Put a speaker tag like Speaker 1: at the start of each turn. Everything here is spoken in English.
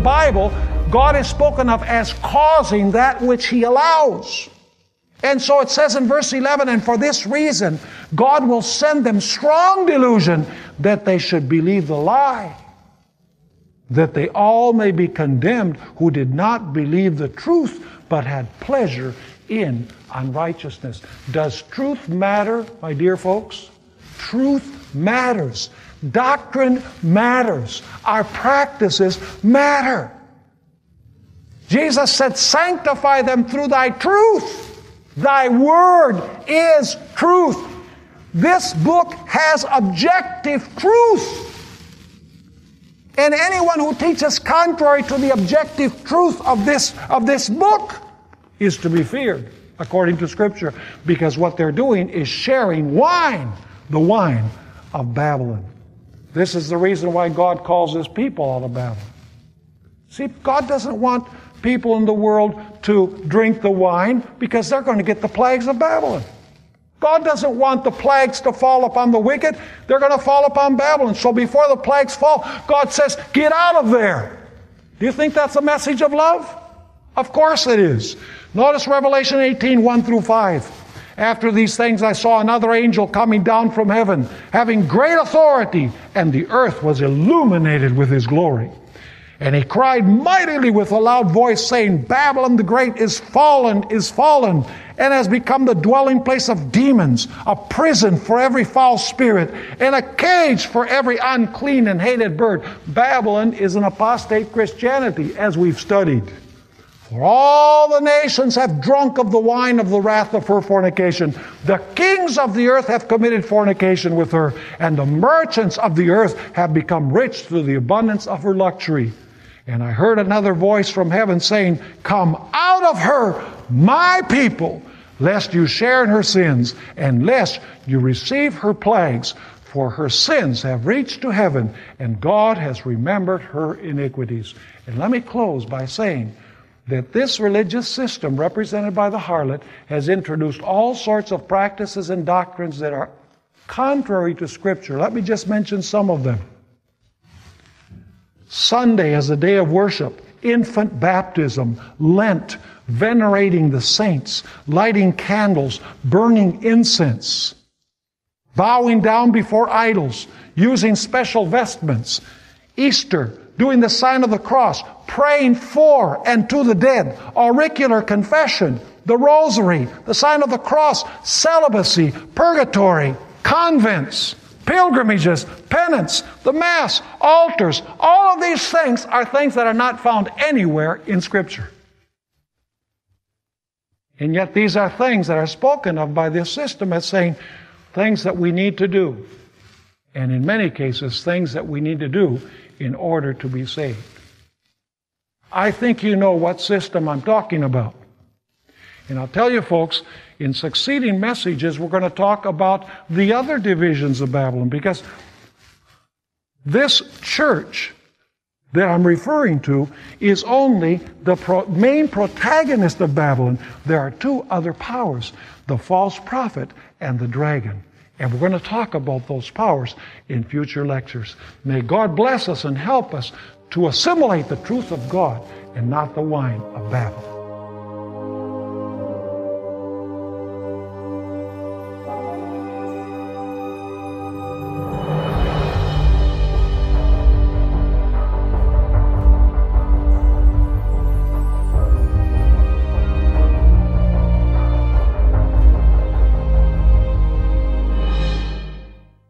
Speaker 1: Bible, God is spoken of as causing that which He allows. And so it says in verse 11, and for this reason, God will send them strong delusion that they should believe the lie, that they all may be condemned who did not believe the truth, but had pleasure in unrighteousness. Does truth matter, my dear folks? Truth matters. Doctrine matters. Our practices matter. Jesus said, sanctify them through thy truth. Thy word is truth. This book has objective truth. And anyone who teaches contrary to the objective truth of this book is to be feared, according to Scripture, because what they're doing is sharing wine, the wine of Babylon. This is the reason why God calls His people out of Babylon. See, God doesn't want people in the world to drink the wine because they're going to get the plagues of Babylon. God doesn't want the plagues to fall upon the wicked. They're going to fall upon Babylon. So before the plagues fall, God says, get out of there. Do you think that's a message of love? Of course it is. Notice Revelation 18, 1 through 5. After these things I saw another angel coming down from heaven, having great authority, and the earth was illuminated with his glory. And he cried mightily with a loud voice, saying, Babylon the Great is fallen, and has become the dwelling place of demons, a prison for every foul spirit, and a cage for every unclean and hated bird. Babylon is an apostate Christianity, as we've studied. For all the nations have drunk of the wine of the wrath of her fornication. The kings of the earth have committed fornication with her, and the merchants of the earth have become rich through the abundance of her luxury. And I heard another voice from heaven saying, Come out of her, my people, lest you share in her sins, and lest you receive her plagues, for her sins have reached to heaven, and God has remembered her iniquities. And let me close by saying that this religious system, represented by the harlot, has introduced all sorts of practices and doctrines that are contrary to Scripture. Let me just mention some of them. Sunday as a day of worship, infant baptism, Lent, venerating the saints, lighting candles, burning incense, bowing down before idols, using special vestments, Easter, doing the sign of the cross, praying for and to the dead, auricular confession, the rosary, the sign of the cross, celibacy, purgatory, convents, pilgrimages, penance, the Mass, altars. All of these things are things that are not found anywhere in Scripture. And yet these are things that are spoken of by this system as saying things that we need to do. And in many cases, things that we need to do in order to be saved. I think you know what system I'm talking about. And I'll tell you, folks, in succeeding messages, we're going to talk about the other divisions of Babylon, because this church that I'm referring to is only the main protagonist of Babylon. There are two other powers, the false prophet and the dragon. And we're going to talk about those powers in future lectures. May God bless us and help us to assimilate the truth of God and not the wine of Babylon.